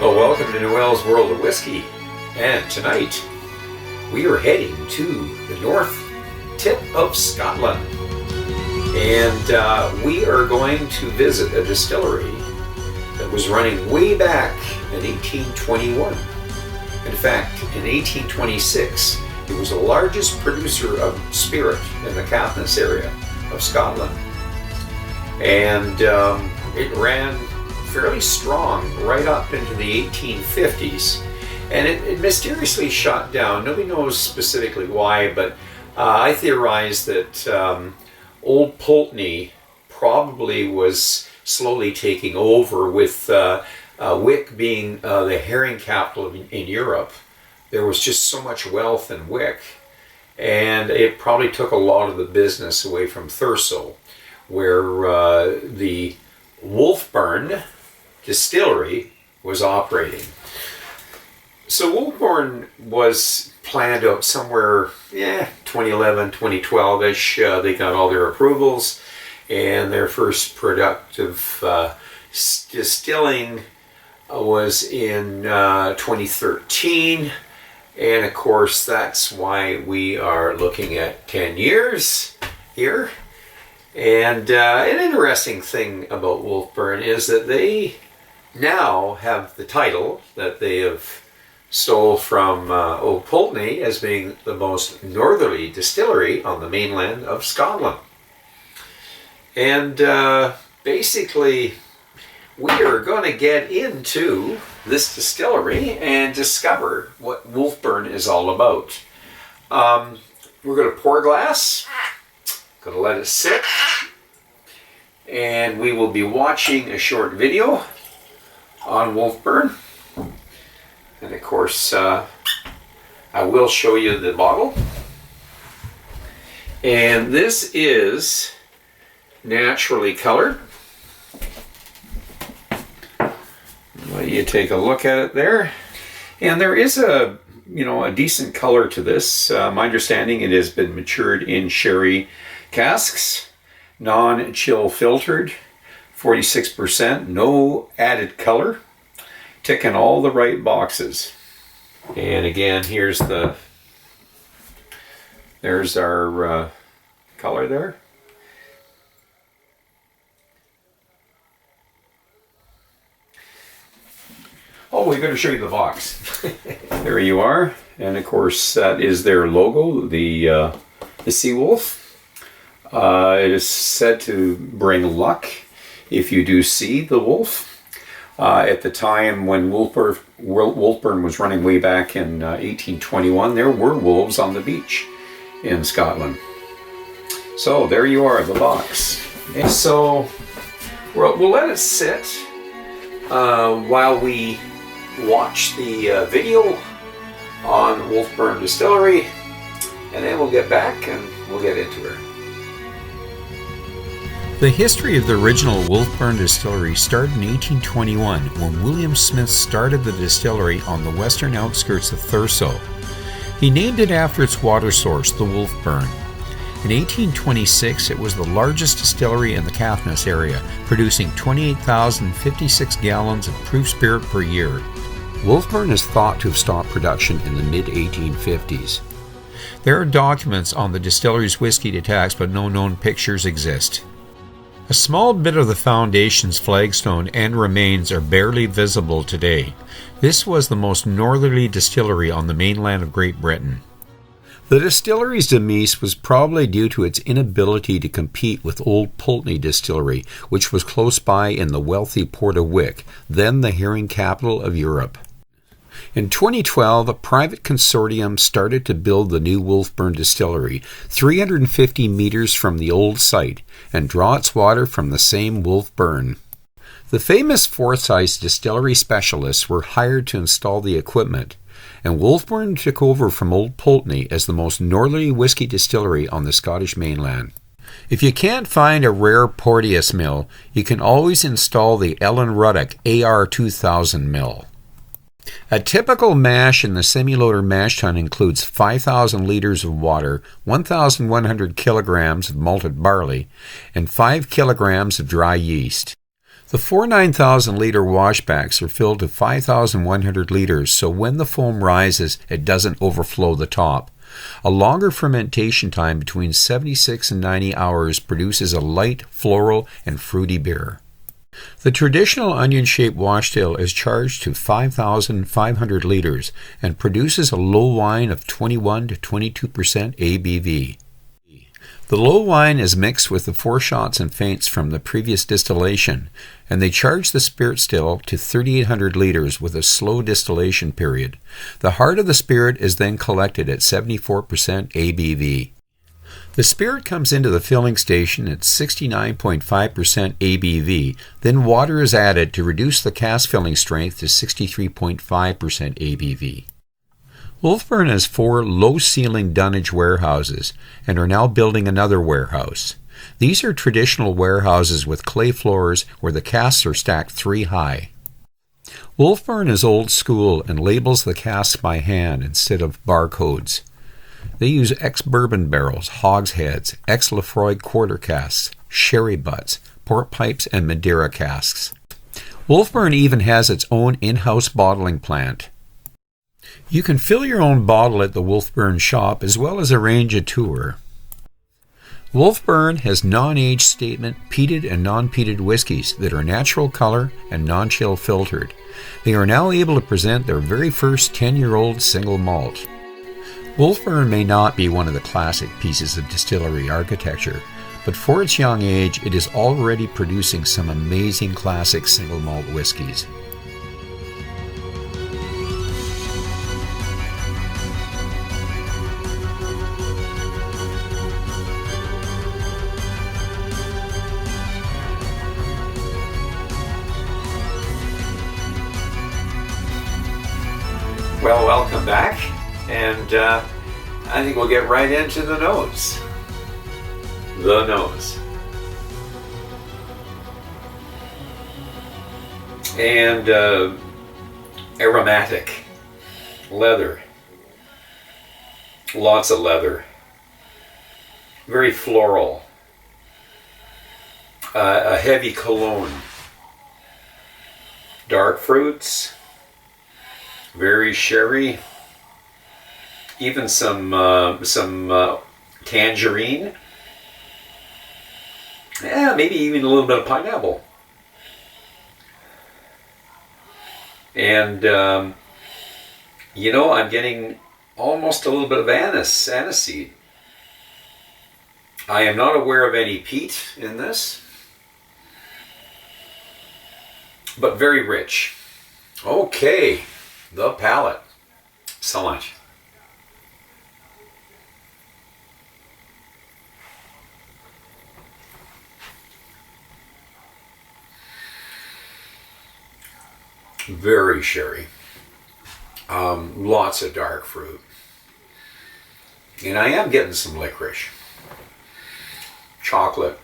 Well, welcome to Noel's World of Whiskey, and tonight we are heading to the north tip of Scotland, and we are going to visit a distillery that was running way back in 1821. In fact, in 1826, it was the largest producer of spirit in the Caithness area of Scotland, and it ran fairly strong right up into the 1850s, and it mysteriously shut down. Nobody knows specifically why, but I theorize that Old Pulteney probably was slowly taking over with Wick being the herring capital in Europe. There was just so much wealth in Wick, and it probably took a lot of the business away from Thurso, where the Wolfburn distillery was operating. So Wolfburn was planned out somewhere, 2011, 2012-ish. They got all their approvals, and their first productive distilling was in 2013. And of course, that's why we are looking at 10 years here. And an interesting thing about Wolfburn is that they now have the title that they have stole from Old Pulteney as being the most northerly distillery on the mainland of Scotland. And basically, we are going to get into this distillery and discover what Wolfburn is all about. We're going to pour a glass, going to let it sit, and we will be watching a short video on Wolfburn. And of course, I will show you the bottle. And this is naturally colored. Let you take a look at it there. And there is a decent color to this. My understanding, it has been matured in sherry casks, non-chill filtered, 46%, no added color, ticking all the right boxes. And again, there's our color there. Oh, we're going to show you the box. There you are. And of course, that is their logo, the sea wolf. It is said to bring luck if you do see the wolf. At the time when Wolfburn was running way back in 1821, there were wolves on the beach in Scotland. So there you are, the box. And so we'll let it sit while we watch the video on Wolfburn Distillery, and then we'll get back and we'll get into her. The history of the original Wolfburn Distillery started in 1821 when William Smith started the distillery on the western outskirts of Thurso. He named it after its water source, the Wolfburn. In 1826, it was the largest distillery in the Caithness area, producing 28,056 gallons of proof spirit per year. Wolfburn is thought to have stopped production in the mid-1850s. There are documents on the distillery's whiskey to tax, but no known pictures exist. A small bit of the foundation's flagstone and remains are barely visible today. This was the most northerly distillery on the mainland of Great Britain. The distillery's demise was probably due to its inability to compete with Old Pulteney Distillery, which was close by in the wealthy port of Wick, then the herring capital of Europe. In 2012, a private consortium started to build the new Wolfburn Distillery, 350 meters from the old site, and draw its water from the same Wolfburn. The famous Forsyth distillery specialists were hired to install the equipment, and Wolfburn took over from Old Pulteney as the most northerly whiskey distillery on the Scottish mainland. If you can't find a rare Porteous mill, you can always install the Ellen Ruddock AR2000 mill. A typical mash in the semi-loader mash tun includes 5,000 liters of water, 1,100 kilograms of malted barley, and 5 kilograms of dry yeast. The four 9,000 liter washbacks are filled to 5,100 liters, so when the foam rises, it doesn't overflow the top. A longer fermentation time between 76 and 90 hours produces a light, floral, and fruity beer. The traditional onion-shaped washtail is charged to 5,500 liters and produces a low wine of 21 to 22% ABV. The low wine is mixed with the foreshots and feints from the previous distillation, and they charge the spirit still to 3,800 liters with a slow distillation period. The heart of the spirit is then collected at 74% ABV. The spirit comes into the filling station at 69.5% ABV, then water is added to reduce the cask filling strength to 63.5% ABV. Wolfburn has 4 low-ceiling dunnage warehouses and are now building another warehouse. These are traditional warehouses with clay floors where the casks are stacked 3 high. Wolfburn is old school and labels the casks by hand instead of barcodes. They use ex-bourbon barrels, hogsheads, ex-Lefroy quarter casks, sherry butts, port pipes, and Madeira casks. Wolfburn even has its own in-house bottling plant. You can fill your own bottle at the Wolfburn shop as well as arrange a tour. Wolfburn has non-age statement peated and non-peated whiskies that are natural color and non-chill filtered. They are now able to present their very first 10-year-old single malt. Wolfburn may not be one of the classic pieces of distillery architecture, but for its young age it is already producing some amazing classic single malt whiskies. Well, welcome back, and I think we'll get right into the nose. The nose. And aromatic. Leather. Lots of leather. Very floral. A heavy cologne. Dark fruits. Very sherry, even some tangerine, maybe even a little bit of pineapple, and I'm getting almost a little bit of aniseed. I am not aware of any peat in this, but very rich. Okay. The palate. So much. Very sherry. Lots of dark fruit. And I am getting some licorice. Chocolate.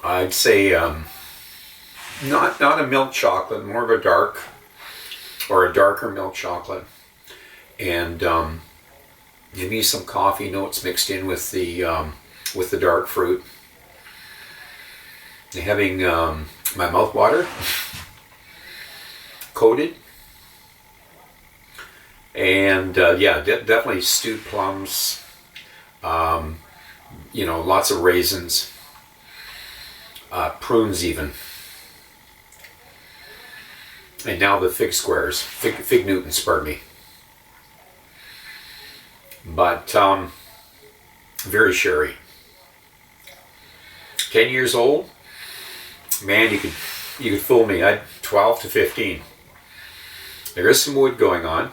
I'd say not a milk chocolate, more of a dark or a darker milk chocolate, and maybe some coffee notes mixed in with the dark fruit. Having my mouth water coated, and definitely stewed plums. Lots of raisins, prunes even. And now the fig squares, fig Newtons, pardon me. But very sherry. 10 years old, man, you could fool me. I'd 12 to 15. There is some wood going on,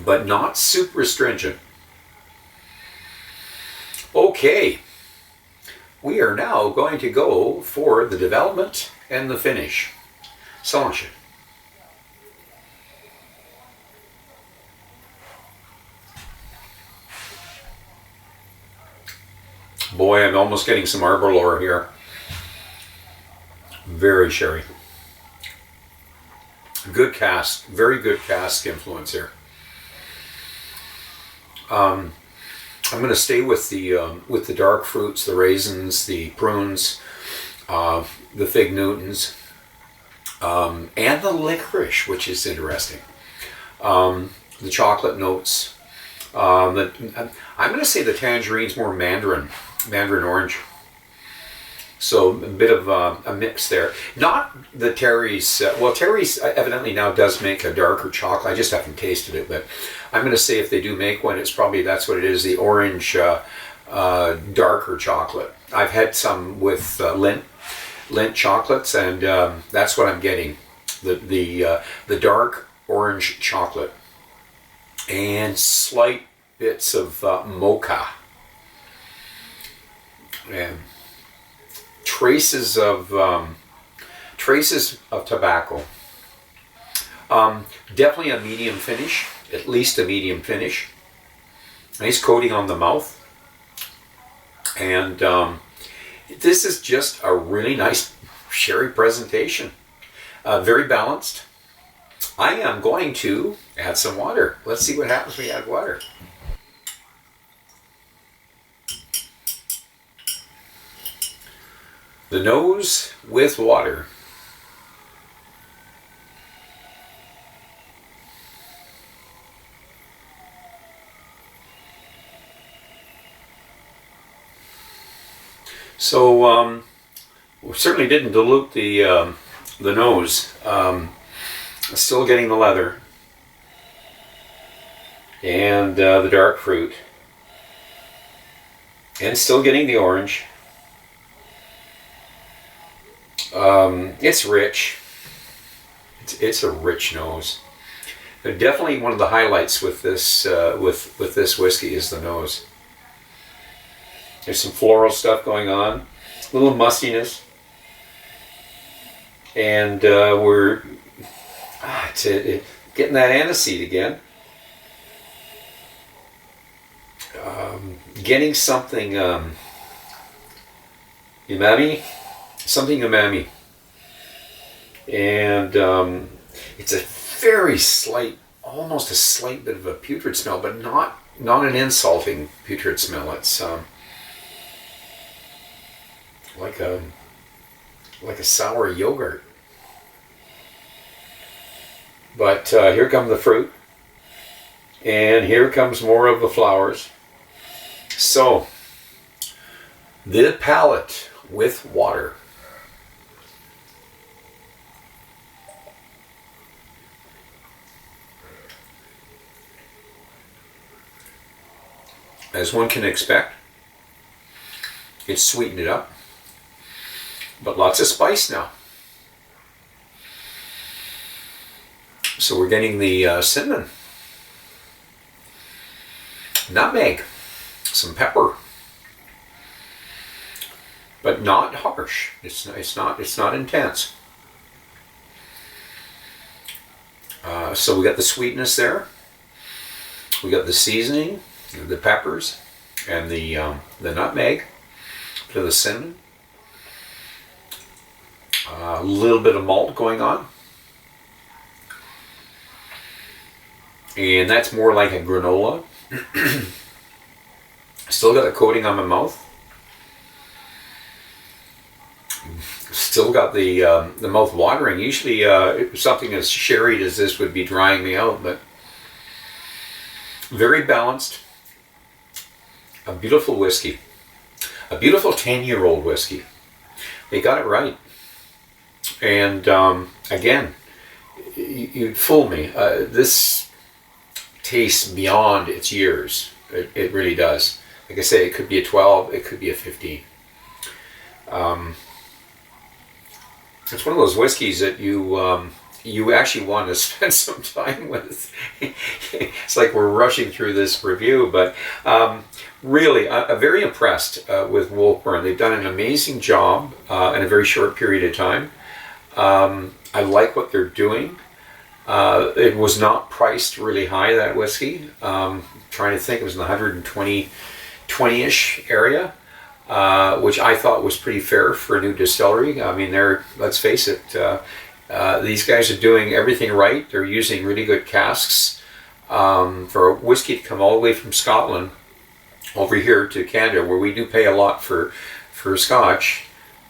but not super astringent. Okay, we are now going to go for the development and the finish. Solange. Boy, I'm almost getting some arbor lore here. Very sherry. Good cask, very good cask influence here. I'm going to stay with the dark fruits, the raisins, the prunes, the fig Newtons, and the licorice, which is interesting. The chocolate notes. I'm going to say the tangerine's more mandarin orange. So a bit of a mix there. Not the Terry's. Well, Terry's evidently now does make a darker chocolate. I just haven't tasted it, but I'm going to say if they do make one, it's probably that's what it is. The orange darker chocolate. I've had some with Lindt chocolates, and that's what I'm getting. The dark orange chocolate and slight bits of mocha and traces of tobacco. Definitely a medium finish, at least a medium finish. Nice coating on the mouth, and this is just a really nice sherry presentation. Very balanced. I am going to add some water. Let's see what happens when we add water. The nose with water. So we certainly didn't dilute the nose. Still getting the leather and the dark fruit, and still getting the orange. It's rich. It's a rich nose. But definitely one of the highlights with this with this whiskey is the nose. There's some floral stuff going on, a little mustiness, and we're getting that aniseed again. Getting something umami. Something umami, and it's a very slight, almost a slight bit of a putrid smell, but not an insulting putrid smell. It's like a sour yogurt. But here come the fruit, and here comes more of the flowers. So the palate with water. As one can expect, it's sweetened it up, but lots of spice now. So we're getting the cinnamon, nutmeg, some pepper, but not harsh. It's not intense. So we got the sweetness there. We got the seasoning, the peppers, and the nutmeg, to the cinnamon. A little bit of malt going on. And that's more like a granola. Still got a coating on my mouth. Still got the mouth watering. Usually something as sherried as this would be drying me out, but very balanced. A beautiful whiskey. A beautiful 10-year-old whiskey. They got it right. And again, you'd fool me. This tastes beyond its years. It really does. Like I say, it could be a 12, it could be a 15. It's one of those whiskeys that you actually want to spend some time with. It's like we're rushing through this review, but really, I'm very impressed with Wolfburn. They've done an amazing job in a very short period of time. I like what they're doing. It was not priced really high, that whiskey. Trying to think, it was in the 120-ish area. Which I thought was pretty fair for a new distillery. I mean, let's face it, these guys are doing everything right. They're using really good casks. For whiskey to come all the way from Scotland over here to Canada, where we do pay a lot for Scotch,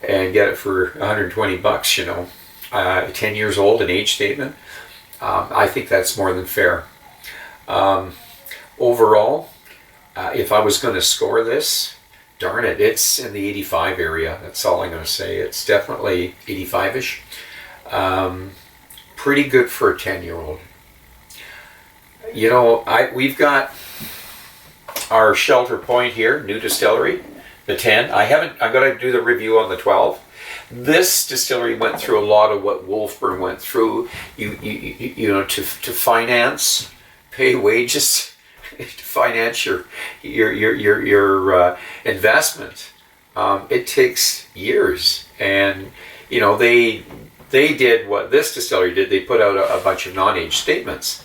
and get it for $120, 10 years old, an age statement. I think that's more than fair. Overall, if I was going to score this, darn it, it's in the 85 area. That's all I'm going to say. It's definitely 85-ish. Pretty good for a 10-year-old. We've got our Shelter Point here, new distillery, the 10. I'm going to do the review on the 12. This distillery went through a lot of what Wolfburn went through. To finance, pay wages, to finance your investment. It takes years, and they did what this distillery did. They put out a bunch of non-age statements,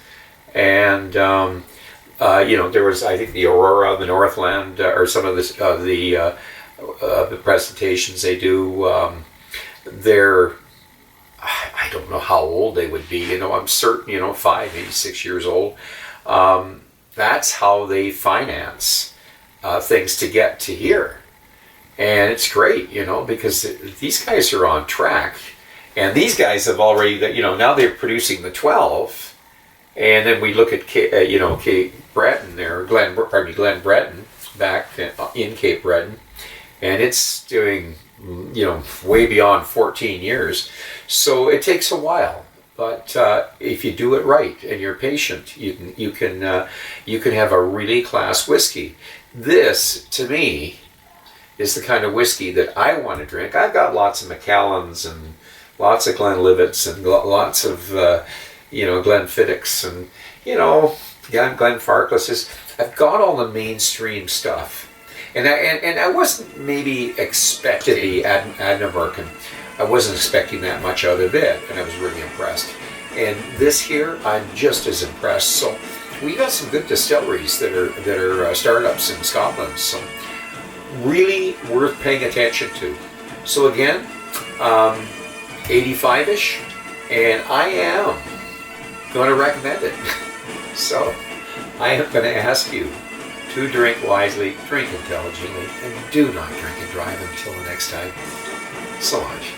and there was, I think, the Aurora, the Northland, or some of the presentations they do. I don't know how old they would be. I'm certain 5, maybe 6 years old. That's how they finance things to get to here, and it's great, because these guys are on track, and these guys have already, now they're producing the 12, and then we look at Cape Breton there, Glen Breton back in Cape Breton, and it's doing way beyond 14 years. So it takes a while, but if you do it right and you're patient, you can have a really class whiskey. This, to me, is the kind of whiskey that I want to drink. I've got lots of Macallans and lots of Glenlivets and lots of Glenfiddichs and Glenfarclases. I've got all the mainstream stuff. And I wasn't maybe expecting to be Adnamurken. I wasn't expecting that much out of it, and I was really impressed. And this here, I'm just as impressed. So we got some good distilleries that are startups in Scotland. So really worth paying attention to. So again, 85-ish, and I am going to recommend it. So I am going to ask you to drink wisely, drink intelligently, and do not drink and drive until the next time. So much.